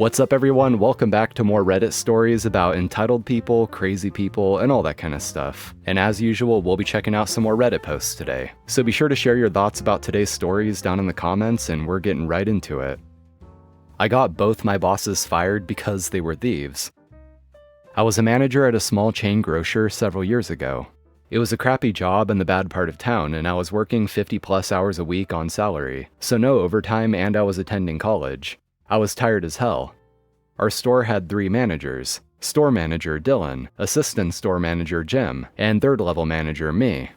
What's up everyone, welcome back to more Reddit stories about entitled people, crazy people, and all that kind of stuff. And as usual, we'll be checking out some more Reddit posts today. So be sure to share your thoughts about today's stories down in the comments and we're getting right into it. I got both my bosses fired because they were thieves. I was a manager at a small chain grocer several years ago. It was a crappy job in the bad part of town and I was working 50 plus hours a week on salary, so no overtime, and I was attending college. I was tired as hell. Our store had 3 managers: store manager Dylan, assistant store manager Jim, and third level manager me.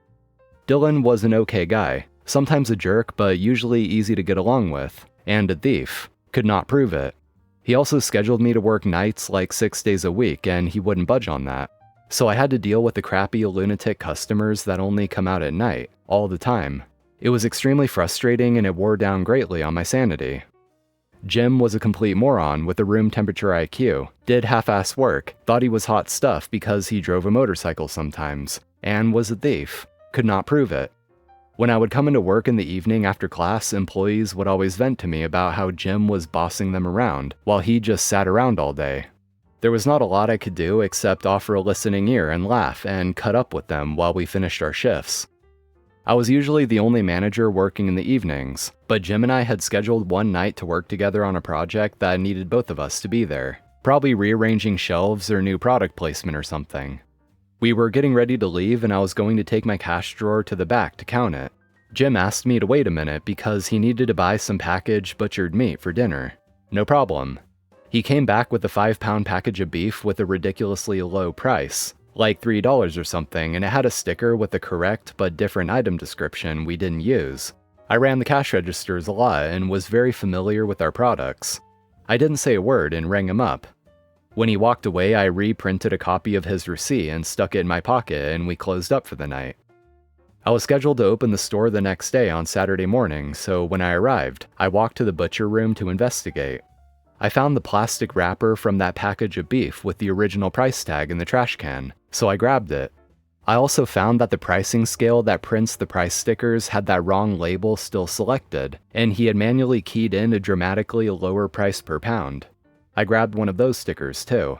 Dylan was an okay guy, sometimes a jerk but usually easy to get along with, and a thief. Could not prove it. He also scheduled me to work nights like 6 days a week and he wouldn't budge on that. So I had to deal with the crappy lunatic customers that only come out at night, all the time. It was extremely frustrating and it wore down greatly on my sanity. Jim was a complete moron with a room temperature IQ, did half-ass work, thought he was hot stuff because he drove a motorcycle sometimes, and was a thief. Could not prove it. When I would come into work in the evening after class, employees would always vent to me about how Jim was bossing them around, while he just sat around all day. There was not a lot I could do except offer a listening ear and laugh and cut up with them while we finished our shifts. I was usually the only manager working in the evenings, but Jim and I had scheduled one night to work together on a project that needed both of us to be there, probably rearranging shelves or new product placement or something. We were getting ready to leave and I was going to take my cash drawer to the back to count it. Jim asked me to wait a minute because he needed to buy some packaged butchered meat for dinner. No problem. He came back with a 5-pound package of beef with a ridiculously low price, like $3 or something, and it had a sticker with the correct but different item description we didn't use. I ran the cash registers a lot and was very familiar with our products. I didn't say a word and rang him up. When he walked away, I reprinted a copy of his receipt and stuck it in my pocket and we closed up for the night. I was scheduled to open the store the next day on Saturday morning, so when I arrived, I walked to the butcher room to investigate. I found the plastic wrapper from that package of beef with the original price tag in the trash can, so I grabbed it. I also found that the pricing scale that prints the price stickers had that wrong label still selected, and he had manually keyed in a dramatically lower price per pound. I grabbed one of those stickers too.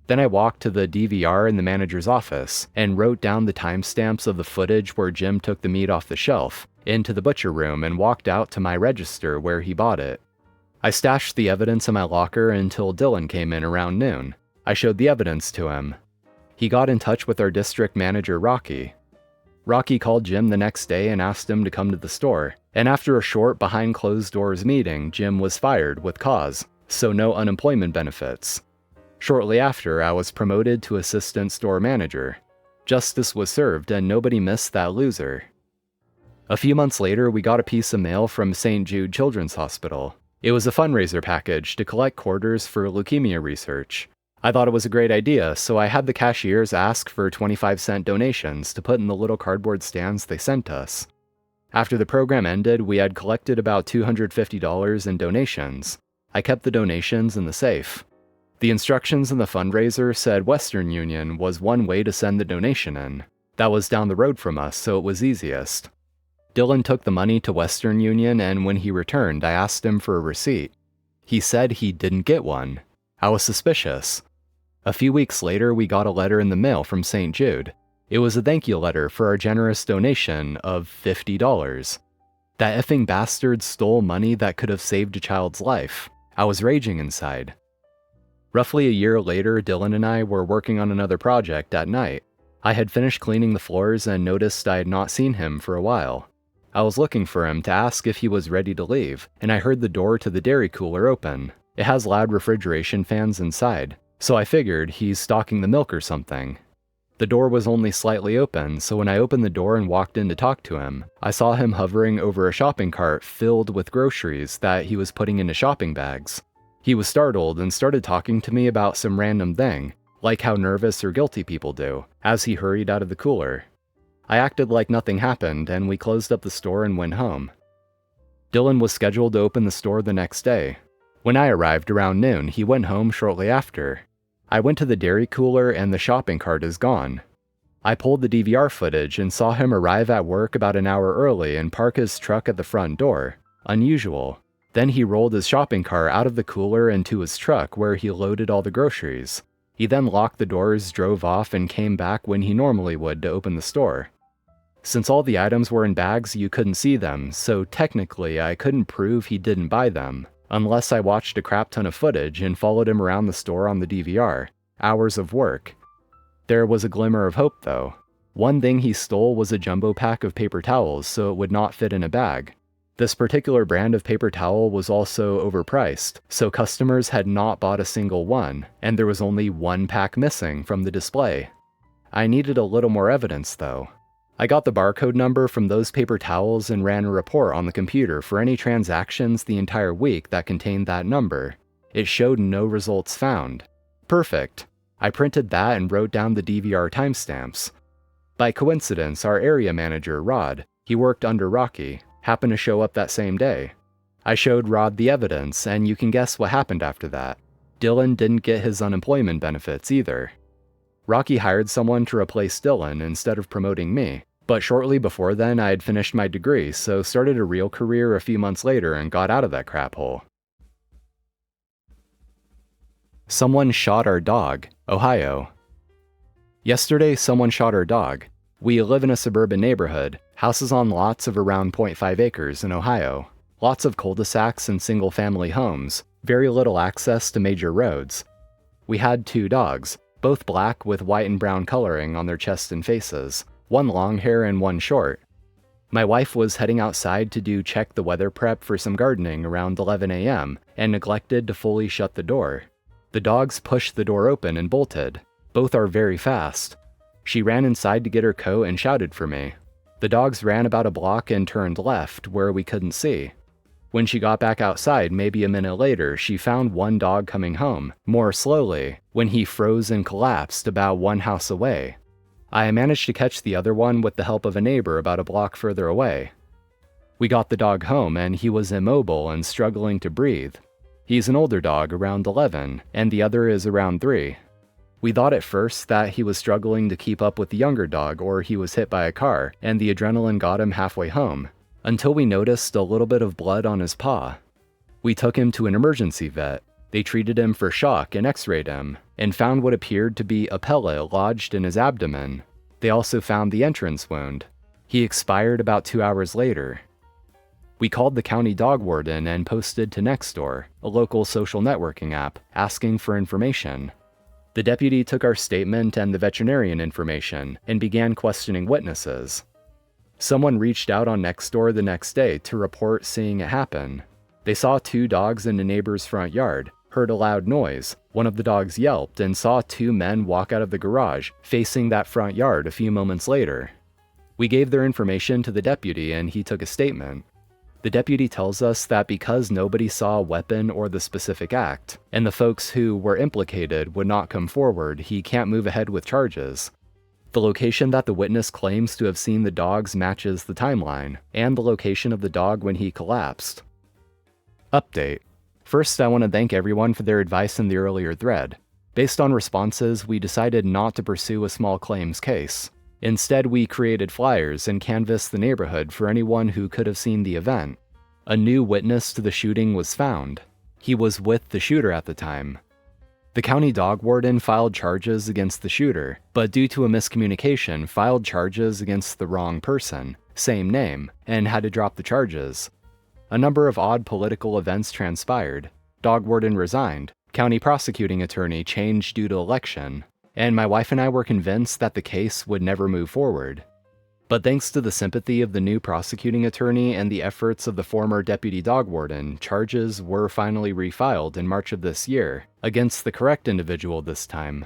Then I walked to the DVR in the manager's office and wrote down the timestamps of the footage where Jim took the meat off the shelf, into the butcher room, and walked out to my register where he bought it. I stashed the evidence in my locker until Dylan came in around noon. I showed the evidence to him. He got in touch with our district manager, Rocky. Rocky called Jim the next day and asked him to come to the store, and after a short behind-closed-doors meeting, Jim was fired with cause, so no unemployment benefits. Shortly after, I was promoted to assistant store manager. Justice was served and nobody missed that loser. A few months later, we got a piece of mail from St. Jude Children's Hospital. It was a fundraiser package to collect quarters for leukemia research. I thought it was a great idea, so I had the cashiers ask for 25-cent donations to put in the little cardboard stands they sent us. After the program ended, we had collected about $250 in donations. I kept the donations in the safe. The instructions in the fundraiser said Western Union was one way to send the donation in. That was down the road from us, so it was easiest. Dylan took the money to Western Union, and when he returned, I asked him for a receipt. He said he didn't get one. I was suspicious. A few weeks later, we got a letter in the mail from St. Jude. It was a thank you letter for our generous donation of $50. That effing bastard stole money that could have saved a child's life. I was raging inside. Roughly a year later, Dylan and I were working on another project at night. I had finished cleaning the floors and noticed I had not seen him for a while. I was looking for him to ask if he was ready to leave, and I heard the door to the dairy cooler open. It has loud refrigeration fans inside, so I figured he's stocking the milk or something. The door was only slightly open, so when I opened the door and walked in to talk to him, I saw him hovering over a shopping cart filled with groceries that he was putting into shopping bags. He was startled and started talking to me about some random thing, like how nervous or guilty people do, as he hurried out of the cooler. I acted like nothing happened, and we closed up the store and went home. Dylan was scheduled to open the store the next day. When I arrived around noon, he went home shortly after. I went to the dairy cooler and the shopping cart is gone. I pulled the DVR footage and saw him arrive at work about an hour early and park his truck at the front door. Unusual. Then he rolled his shopping cart out of the cooler into his truck where he loaded all the groceries. He then locked the doors, drove off, and came back when he normally would to open the store. Since all the items were in bags, you couldn't see them, so technically I couldn't prove he didn't buy them, unless I watched a crap ton of footage and followed him around the store on the DVR. Hours of work. There was a glimmer of hope though. One thing he stole was a jumbo pack of paper towels so it would not fit in a bag. This particular brand of paper towel was also overpriced, so customers had not bought a single one, and there was only one pack missing from the display. I needed a little more evidence though. I got the barcode number from those paper towels and ran a report on the computer for any transactions the entire week that contained that number. It showed no results found. Perfect. I printed that and wrote down the DVR timestamps. By coincidence, our area manager, Rod, he worked under Rocky, happened to show up that same day. I showed Rod the evidence, and you can guess what happened after that. Dylan didn't get his unemployment benefits either. Rocky hired someone to replace Dylan instead of promoting me, but shortly before then I had finished my degree, so started a real career a few months later and got out of that crap hole. Someone shot our dog, Ohio. Yesterday, someone shot our dog. We live in a suburban neighborhood, houses on lots of around 0.5 acres in Ohio. Lots of cul-de-sacs and single-family homes, very little access to major roads. We had 2 dogs, both black with white and brown coloring on their chests and faces, one long hair and one short. My wife was heading outside to do check the weather prep for some gardening around 11 a.m. and neglected to fully shut the door. The dogs pushed the door open and bolted. Both are very fast. She ran inside to get her coat and shouted for me. The dogs ran about a block and turned left, where we couldn't see. When she got back outside maybe a minute later, she found one dog coming home, more slowly, when he froze and collapsed about one house away. I managed to catch the other one with the help of a neighbor about a block further away. We got the dog home and he was immobile and struggling to breathe. He's an older dog, around 11, and the other is around 3. We thought at first that he was struggling to keep up with the younger dog or he was hit by a car, and the adrenaline got him halfway home, until we noticed a little bit of blood on his paw. We took him to an emergency vet. They treated him for shock and x-rayed him, and found what appeared to be a pellet lodged in his abdomen. They also found the entrance wound. He expired about 2 hours later. We called the county dog warden and posted to Nextdoor, a local social networking app, asking for information. The deputy took our statement and the veterinarian information and began questioning witnesses. Someone reached out on Nextdoor the next day to report seeing it happen. They saw 2 dogs in a neighbor's front yard, heard a loud noise, one of the dogs yelped, and saw 2 men walk out of the garage facing that front yard a few moments later. We gave their information to the deputy and he took a statement. The deputy tells us that because nobody saw a weapon or the specific act, and the folks who were implicated would not come forward, he can't move ahead with charges. The location that the witness claims to have seen the dogs matches the timeline, and the location of the dog when he collapsed. Update. First, I want to thank everyone for their advice in the earlier thread. Based on responses, we decided not to pursue a small claims case. Instead, we created flyers and canvassed the neighborhood for anyone who could have seen the event. A new witness to the shooting was found. He was with the shooter at the time. The county dog warden filed charges against the shooter, but due to a miscommunication, filed charges against the wrong person, same name, and had to drop the charges. A number of odd political events transpired. Dog warden resigned. County prosecuting attorney changed due to election. And my wife and I were convinced that the case would never move forward. But thanks to the sympathy of the new prosecuting attorney and the efforts of the former deputy dog warden, charges were finally refiled in March of this year, against the correct individual this time.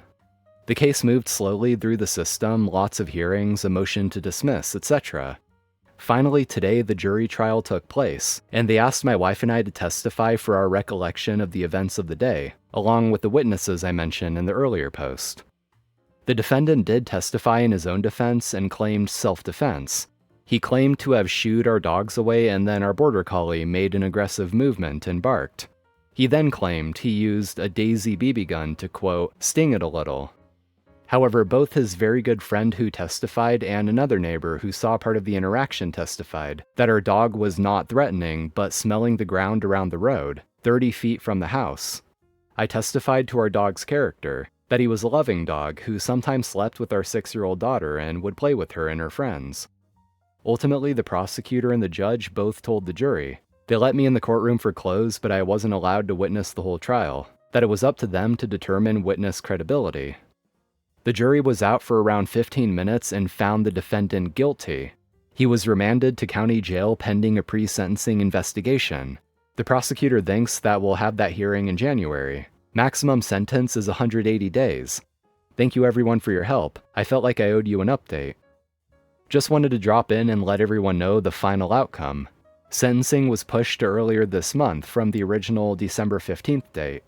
The case moved slowly through the system, lots of hearings, a motion to dismiss, etc. Finally today the jury trial took place, and they asked my wife and I to testify for our recollection of the events of the day, along with the witnesses I mentioned in the earlier post. The defendant did testify in his own defense and claimed self-defense. He claimed to have shooed our dogs away and then our border collie made an aggressive movement and barked. He then claimed he used a Daisy BB gun to, quote, sting it a little. However, both his very good friend who testified and another neighbor who saw part of the interaction testified that our dog was not threatening but smelling the ground around the road, 30 feet from the house. I testified to our dog's character, that he was a loving dog who sometimes slept with our 6-year-old daughter and would play with her and her friends. Ultimately, the prosecutor and the judge both told the jury. They let me in the courtroom for clothes, but I wasn't allowed to witness the whole trial, that it was up to them to determine witness credibility. The jury was out for around 15 minutes and found the defendant guilty. He was remanded to county jail pending a pre-sentencing investigation. The prosecutor thinks that we'll have that hearing in January. Maximum sentence is 180 days. Thank you everyone for your help. I felt like I owed you an update. Just wanted to drop in and let everyone know the final outcome. Sentencing was pushed to earlier this month from the original December 15th date.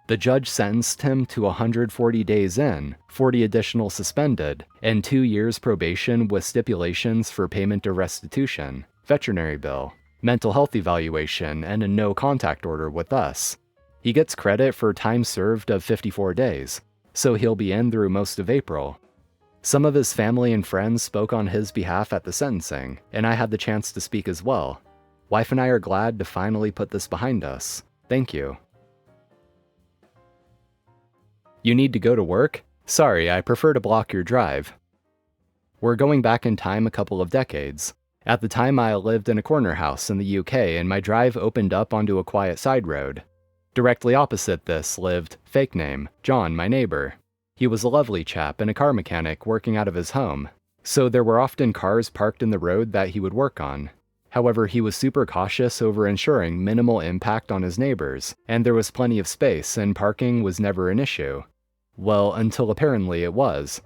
The judge sentenced him to 140 days in, 40 additional suspended, and 2 years probation with stipulations for payment of restitution, veterinary bill, mental health evaluation, and a no contact order with us. He gets credit for time served of 54 days, so he'll be in through most of April. Some of his family and friends spoke on his behalf at the sentencing, and I had the chance to speak as well. Wife and I are glad to finally put this behind us. Thank you. You need to go to work? Sorry, I prefer to block your drive. We're going back in time a couple of decades. At the time, I lived in a corner house in the UK, and my drive opened up onto a quiet side road. Directly opposite this lived, fake name, John, my neighbor. He was a lovely chap and a car mechanic working out of his home, so there were often cars parked in the road that he would work on. However, he was super cautious over ensuring minimal impact on his neighbors, and there was plenty of space and parking was never an issue. Well, until apparently it was.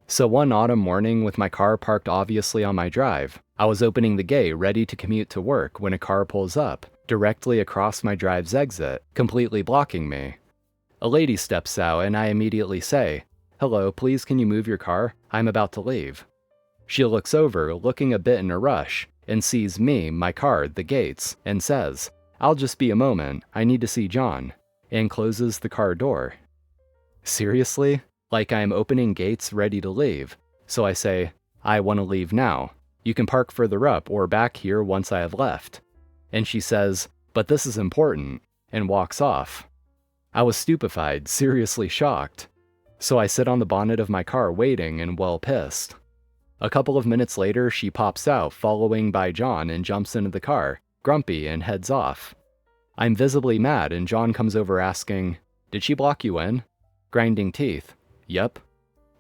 So one autumn morning with my car parked obviously on my drive, I was opening the gate ready to commute to work when a car pulls up, directly across my drive's exit, completely blocking me. A lady steps out and I immediately say, "Hello, please can you move your car? I'm about to leave." She looks over, looking a bit in a rush, and sees me, my car, the gates, and says, "I'll just be a moment, I need to see John," and closes the car door. Seriously? Like I'm opening gates ready to leave. So I say, "I want to leave now. You can park further up or back here once I have left." And she says, "But this is important," and walks off. I was stupefied, seriously shocked. So I sit on the bonnet of my car waiting and well pissed. A couple of minutes later, she pops out, following by John, and jumps into the car, grumpy, and heads off. I'm visibly mad, and John comes over asking, "Did she block you in?" Grinding teeth. "Yep."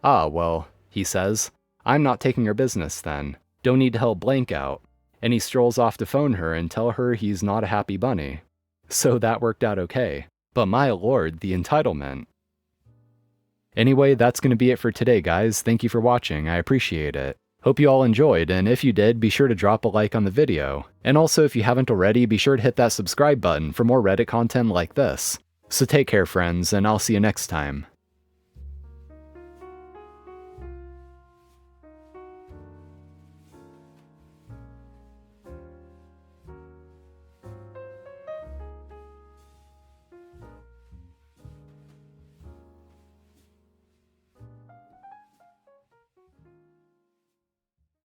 "Ah, well," he says, "I'm not taking her business then. Don't need to help blank out." And he strolls off to phone her and tell her he's not a happy bunny. So that worked out okay. But my lord, the entitlement. Anyway, that's going to be it for today, guys. Thank you for watching. I appreciate it. Hope you all enjoyed, and if you did, be sure to drop a like on the video. And also, if you haven't already, be sure to hit that subscribe button for more Reddit content like this. So take care, friends, and I'll see you next time.